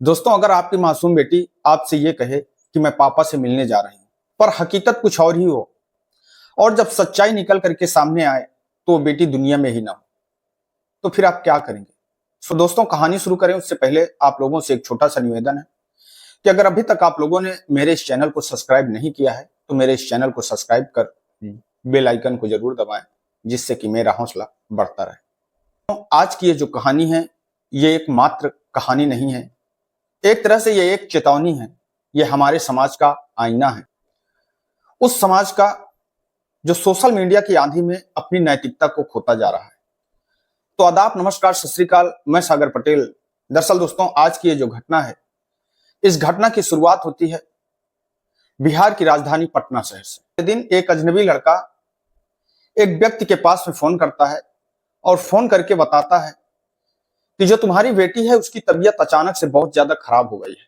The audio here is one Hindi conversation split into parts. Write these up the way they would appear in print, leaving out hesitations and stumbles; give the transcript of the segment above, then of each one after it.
दोस्तों, अगर आपकी मासूम बेटी आपसे ये कहे कि मैं पापा से मिलने जा रही हूं, पर हकीकत कुछ और ही हो और जब सच्चाई निकल करके सामने आए तो वो बेटी दुनिया में ही ना हो, तो फिर आप क्या करेंगे? सो दोस्तों, कहानी शुरू करें उससे पहले आप लोगों से एक छोटा सा निवेदन है कि अगर अभी तक आप लोगों ने मेरे इस चैनल को सब्सक्राइब नहीं किया है तो मेरे इस चैनल को सब्सक्राइब कर बेल आइकन को जरूर दबाएं, जिससे कि मेरा हौसला बढ़ता रहे। तो आज की ये जो कहानी है, ये एक मात्र कहानी नहीं है, एक तरह से ये एक चेतावनी है। ये हमारे समाज का आईना है, उस समाज का जो सोशल मीडिया की आंधी में अपनी नैतिकता को खोता जा रहा है। तो आदाब, नमस्कार, सत श्री अकाल, मैं सागर पटेल। दरअसल दोस्तों, आज की ये जो घटना है, इस घटना की शुरुआत होती है बिहार की राजधानी पटना शहर से। दिन एक अजनबी लड़का एक व्यक्ति के पास में फोन करता है और फोन करके बताता है कि जो तुम्हारी बेटी है उसकी तबीयत अचानक से बहुत ज्यादा खराब हो गई है,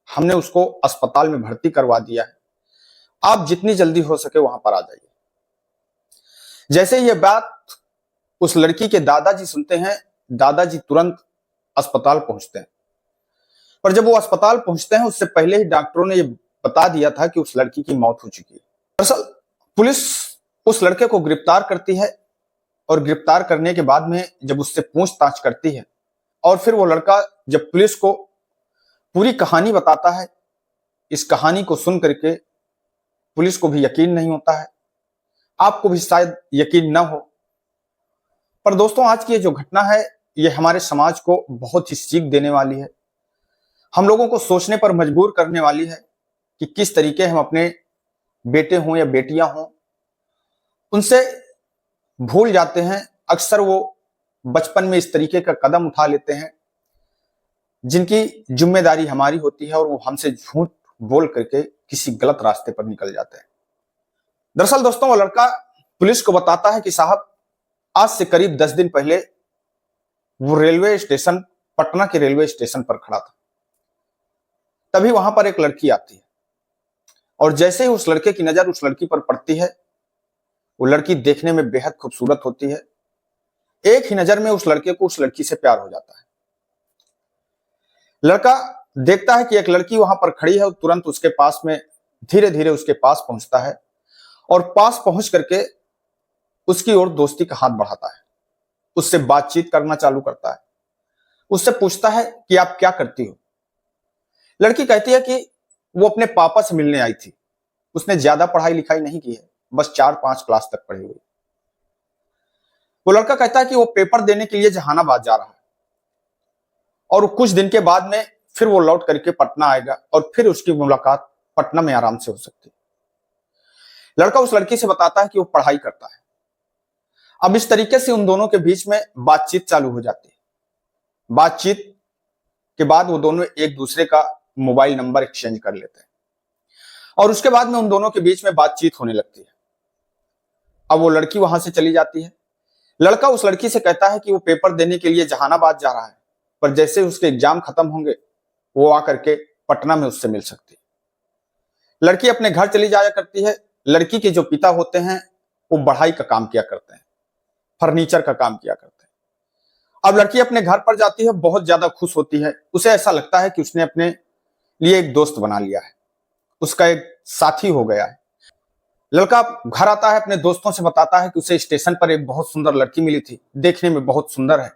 हमने उसको अस्पताल में भर्ती करवा दिया है, आप जितनी जल्दी हो सके वहां पर आ जाइए। जैसे ही ये बात उस लड़की के दादाजी सुनते हैं, दादाजी तुरंत अस्पताल पहुंचते हैं। पर जब वो अस्पताल पहुंचते हैं उससे पहले ही डॉक्टरों ने ये बता दिया था कि उस लड़की की मौत हो चुकी है। दरअसल पुलिस उस लड़के को गिरफ्तार करती है और गिरफ्तार करने के बाद में जब उससे पूछताछ करती है और फिर वो लड़का जब पुलिस को पूरी कहानी बताता है, इस कहानी को सुन करके पुलिस को भी यकीन नहीं होता है, आपको भी शायद यकीन ना हो। पर दोस्तों, आज की ये जो घटना है, ये हमारे समाज को बहुत ही सीख देने वाली है, हम लोगों को सोचने पर मजबूर करने वाली है कि किस तरीके हम अपने बेटे हों या बेटियां हों, उनसे भूल जाते हैं। अक्सर वो बचपन में इस तरीके का कदम उठा लेते हैं जिनकी जिम्मेदारी हमारी होती है और वो हमसे झूठ बोल करके किसी गलत रास्ते पर निकल जाते हैं। दरअसल दोस्तों, वो लड़का पुलिस को बताता है कि साहब, आज से करीब 10 दिन पहले वो रेलवे स्टेशन, पटना के रेलवे स्टेशन पर खड़ा था। तभी वहां पर एक लड़की आती है और जैसे ही उस लड़के की नजर उस लड़की पर पड़ती है, वो लड़की देखने में बेहद खूबसूरत होती है। एक ही नजर में उस लड़के को उस लड़की से प्यार हो जाता है। लड़का देखता है कि एक लड़की वहां पर खड़ी है और तुरंत उसके पास में धीरे धीरे उसके पास पहुंचता है और पास पहुंच करके उसकी ओर दोस्ती का हाथ बढ़ाता है, उससे बातचीत करना चालू करता है, उससे पूछता है कि आप क्या करती हो। लड़की कहती है कि वो अपने पापा से मिलने आई थी, उसने ज्यादा पढ़ाई लिखाई नहीं की है, बस 4-5 क्लास तक पढ़ी हुई। वो लड़का कहता है कि वो पेपर देने के लिए जहानाबाद जा रहा है और कुछ दिन के बाद में फिर वो लौट करके पटना आएगा और फिर उसकी मुलाकात पटना में आराम से हो सकती है। लड़का उस लड़की से बताता है कि वो पढ़ाई करता है। अब इस तरीके से उन दोनों के बीच में बातचीत चालू हो जाती है। बातचीत के बाद वो दोनों एक दूसरे का मोबाइल नंबर एक्सचेंज कर लेते हैं और उसके बाद में उन दोनों के बीच में बातचीत होने लगती है। अब वो लड़की वहां से चली जाती है। लड़का उस लड़की से कहता है कि वो पेपर देने के लिए जहानाबाद जा रहा है, पर जैसे उसके एग्जाम खत्म होंगे वो आकर के पटना में उससे मिल सकती है। लड़की अपने घर चली जाया करती है। लड़की के जो पिता होते हैं वो बढ़ाई का काम किया करते हैं, फर्नीचर का काम किया करते हैं। अब लड़की अपने घर पर जाती है, बहुत ज्यादा खुश होती है। उसे ऐसा लगता है कि उसने अपने लिए एक दोस्त बना लिया है, उसका एक साथी हो गया है। लड़का घर आता है, अपने दोस्तों से बताता है कि उसे स्टेशन पर एक बहुत सुंदर लड़की मिली थी, देखने में बहुत सुंदर है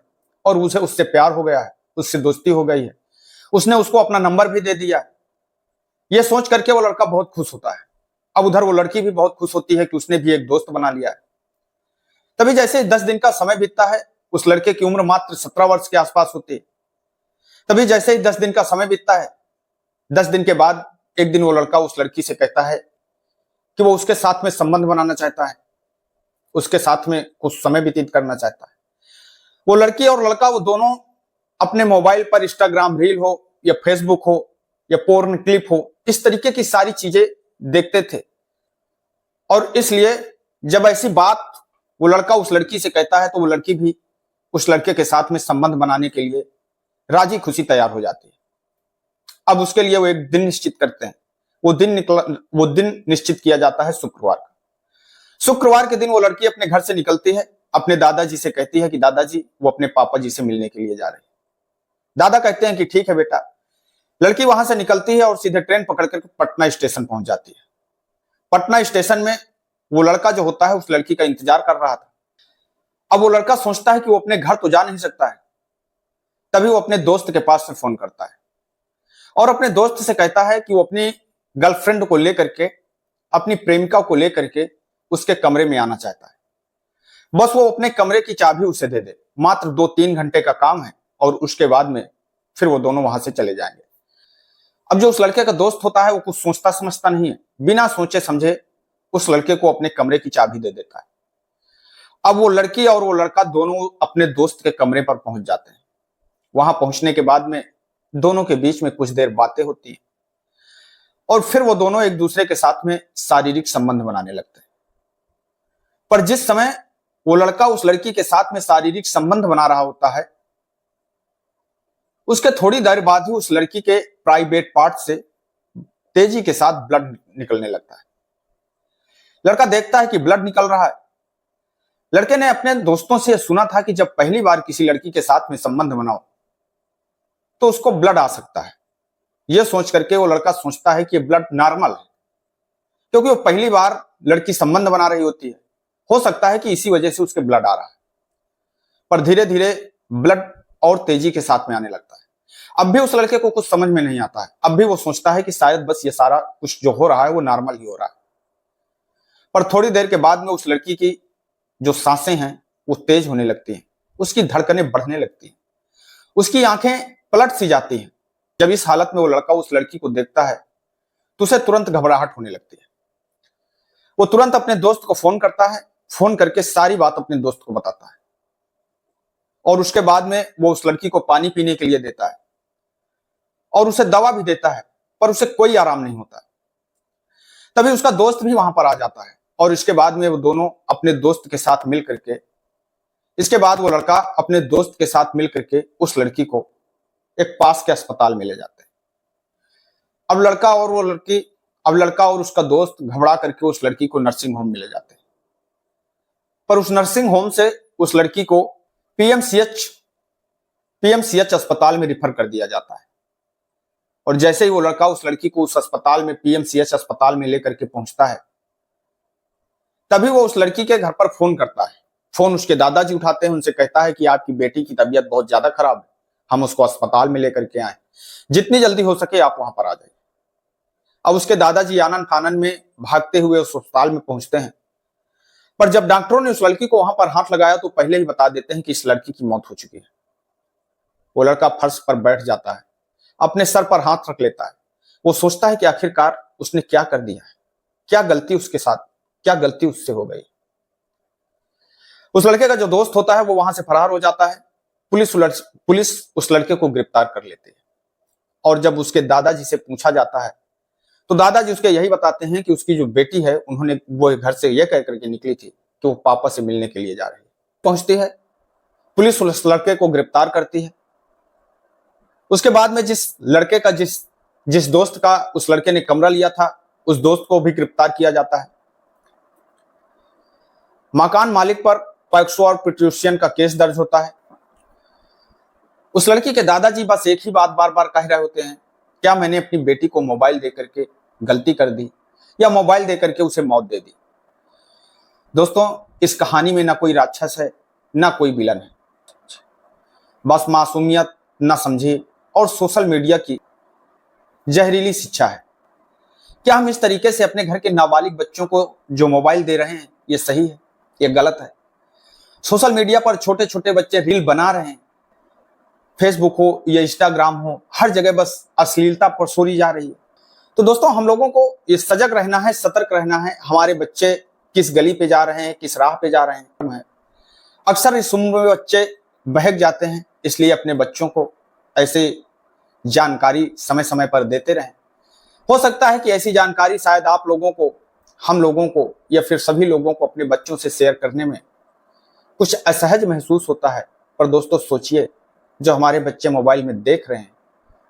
और उसे उससे प्यार हो गया है, उससे दोस्ती हो गई है, उसने उसको अपना नंबर भी दे दिया है। यह सोच करके वो लड़का बहुत खुश होता है। अब उधर वो लड़की भी बहुत खुश होती है कि उसने भी एक दोस्त बना लिया है। तभी जैसे 10 दिन का समय बीतता है, उस लड़के की उम्र मात्र 17 वर्ष के आसपास होती है। तभी जैसे ही 10 दिन का समय बीतता है, 10 दिन के बाद एक दिन वो लड़का उस लड़की से कहता है कि वो उसके साथ में संबंध बनाना चाहता है, उसके साथ में कुछ समय व्यतीत करना चाहता है। वो लड़की और लड़का वो दोनों अपने मोबाइल पर इंस्टाग्राम रील हो या फेसबुक हो या पोर्न क्लिप हो, इस तरीके की सारी चीजें देखते थे और इसलिए जब ऐसी बात वो लड़का उस लड़की से कहता है तो वो लड़की भी उस लड़के के साथ में संबंध बनाने के लिए राजी खुशी तैयार हो जाती है। अब उसके लिए वो एक दिन निश्चित करते हैं। वो दिन निश्चित किया जाता है शुक्रवार का। शुक्रवार के दिन वो लड़की अपने घर से निकलती है, अपने दादाजी से कहती है कि दादाजी, वो अपने पापा जी से मिलने के लिए जा रहे हैं। दादा कहते हैं कि ठीक है बेटा, लड़की वहां से निकलती है और सीधे ट्रेन पकड़ कर पटना स्टेशन पहुंच जाती है। पटना स्टेशन में वो लड़का जो होता है उस लड़की का इंतजार कर रहा था। अब वो लड़का सोचता है कि वो अपने घर तो जा नहीं सकता है, तभी वो अपने दोस्त के पास से फोन करता है और अपने दोस्त से कहता है कि वो अपनी गर्लफ्रेंड को लेकर के, अपनी प्रेमिका को लेकर के उसके कमरे में आना चाहता है। बस वो अपने कमरे की चाबी उसे दे दे। मात्र 2-3 घंटे का काम है और उसके बाद में फिर वो दोनों वहां से चले जाएंगे। अब जो उस लड़के का दोस्त होता है वो कुछ सोचता समझता नहीं है, बिना सोचे समझे उस लड़के को अपने कमरे की चाबी दे देता है। अब वो लड़की और वो लड़का दोनों अपने दोस्त के कमरे पर पहुंच जाते हैं। वहां पहुंचने के बाद में दोनों के बीच में कुछ देर बातें होती हैं और फिर वो दोनों एक दूसरे के साथ में शारीरिक संबंध बनाने लगते हैं। पर जिस समय वो लड़का उस लड़की के साथ में शारीरिक संबंध बना रहा होता है, उसके थोड़ी देर बाद ही उस लड़की के प्राइवेट पार्ट से तेजी के साथ ब्लड निकलने लगता है। लड़का देखता है कि ब्लड निकल रहा है। लड़के ने अपने दोस्तों से सुना था कि जब पहली बार किसी लड़की के साथ में संबंध बनाओ तो उसको ब्लड आ सकता है। यह सोच करके वो लड़का सोचता है कि ब्लड नॉर्मल है, क्योंकि वो पहली बार लड़की संबंध बना रही होती है। हो सकता है कि इसी वजह से उसके ब्लड आ रहा है। पर धीरे धीरे ब्लड और तेजी के साथ में आने लगता है। अब भी उस लड़के को कुछ समझ में नहीं आता है। अब भी वो सोचता है कि शायद बस ये सारा कुछ जो हो रहा है वो नॉर्मल ही हो रहा है। पर थोड़ी देर के बाद में उस लड़की की जो सांसें हैं वो तेज होने लगती हैं, उसकी धड़कनें बढ़ने लगती हैं, उसकी आंखें पलट सी जाती हैं। जब इस हालत में वो लड़का उस लड़की को देखता है तो उसे तुरंत घबराहट होने लगती है। वो तुरंत अपने दोस्त को फोन करता है, फोन करके सारी बात अपने दोस्त को बताता है और उसके बाद में वो उस लड़की को पानी पीने के लिए देता है और उसे दवा भी देता है, पर उसे कोई आराम नहीं होता। तभी उसका दोस्त भी वहां पर आ जाता है और इसके बाद में वो दोनों अपने दोस्त के साथ मिल करके, इसके बाद वो लड़का अपने दोस्त के साथ मिल करके उस लड़की को एक पास के अस्पताल में ले जाते हैं। अब लड़का और उसका दोस्त घबरा करके उस लड़की को नर्सिंग होम में ले जाते हैं। पर उस नर्सिंग होम से उस लड़की को पीएमसीएच अस्पताल में रिफर कर दिया जाता है। और जैसे ही वो लड़का उस लड़की को उस अस्पताल में, पीएमसीएच अस्पताल में लेकर के पहुंचता है, तभी वो उस लड़की के घर पर फोन करता है। फोन उसके दादाजी उठाते हैं, उनसे कहता है कि आपकी बेटी की तबीयत बहुत ज्यादा खराब है, हम उसको अस्पताल में लेकर के आए, जितनी जल्दी हो सके आप वहां पर आ जाइए। अब उसके दादाजी आनन फानन में भागते हुए उस अस्पताल में पहुंचते हैं। पर जब डॉक्टरों ने उस लड़की को वहां पर हाथ लगाया तो पहले ही बता देते हैं कि इस लड़की की मौत हो चुकी है। वो लड़का फर्श पर बैठ जाता है, अपने सर पर हाथ रख लेता है। वो सोचता है कि आखिरकार उसने क्या कर दिया है, क्या गलती उसके साथ, क्या गलती उससे हो गई। उस लड़के का जो दोस्त होता है वो वहां से फरार हो जाता है। पुलिस उस लड़के को गिरफ्तार कर लेती है और जब उसके दादाजी से पूछा जाता है तो दादाजी उसके यही बताते हैं कि उसकी जो बेटी है, उन्होंने वो घर से यह कह करके निकली थी कि वो पापा से मिलने के लिए जा रही है। पहुंचती है पुलिस, उस लड़के को गिरफ्तार करती है। उसके बाद में जिस दोस्त का उस लड़के ने कमरा लिया था, उस दोस्त को भी गिरफ्तार किया जाता है। मकान मालिक पर पॉक्सो और प्रोस्टिट्यूशन का केस दर्ज होता है। उस लड़की के दादाजी बस एक ही बात बार बार कह रहे होते हैं, क्या मैंने अपनी बेटी को मोबाइल दे करके गलती कर दी या मोबाइल दे करके उसे मौत दे दी। दोस्तों, इस कहानी में ना कोई राक्षस है ना कोई विलन है, बस मासूमियत, ना समझी और सोशल मीडिया की जहरीली शिक्षा है। क्या हम इस तरीके से अपने घर के नाबालिग बच्चों को जो मोबाइल दे रहे हैं, ये सही है, ये गलत है? सोशल मीडिया पर छोटे छोटे बच्चे रील बना रहे हैं, फेसबुक हो या इंस्टाग्राम हो, हर जगह बस अश्लीलता परोसी जा रही है। तो दोस्तों, हम लोगों को ये सजग रहना है, सतर्क रहना है। हमारे बच्चे किस गली पे जा रहे हैं, किस राह पे जा रहे हैं। अक्सर इस उम्र में बच्चे बहक जाते हैं, इसलिए अपने बच्चों को ऐसे जानकारी समय समय पर देते रहें। हो सकता है कि ऐसी जानकारी शायद आप लोगों को, हम लोगों को या फिर सभी लोगों को अपने बच्चों से शेयर करने में कुछ असहज महसूस होता है। पर दोस्तों सोचिए, जो हमारे बच्चे मोबाइल में देख रहे हैं,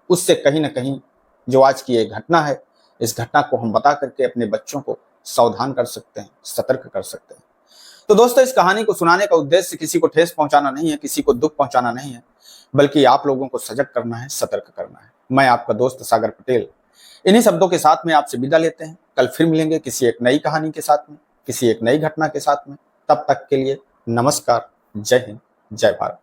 उससे कहीं ना कहीं जो आज की ये घटना है, इस घटना को हम बता करके अपने बच्चों को सावधान कर सकते हैं, सतर्क कर सकते हैं। तो दोस्तों, इस कहानी को सुनाने का उद्देश्य किसी को ठेस पहुंचाना नहीं है, किसी को दुख पहुंचाना नहीं है, बल्कि आप लोगों को सजग करना है, सतर्क करना है। मैं आपका दोस्त सागर पटेल इन्हीं शब्दों के साथ में आपसे विदा लेते हैं। कल फिर मिलेंगे किसी एक नई कहानी के साथ में, किसी एक नई घटना के साथ में। तब तक के लिए नमस्कार, जय हिंद, जय भारत।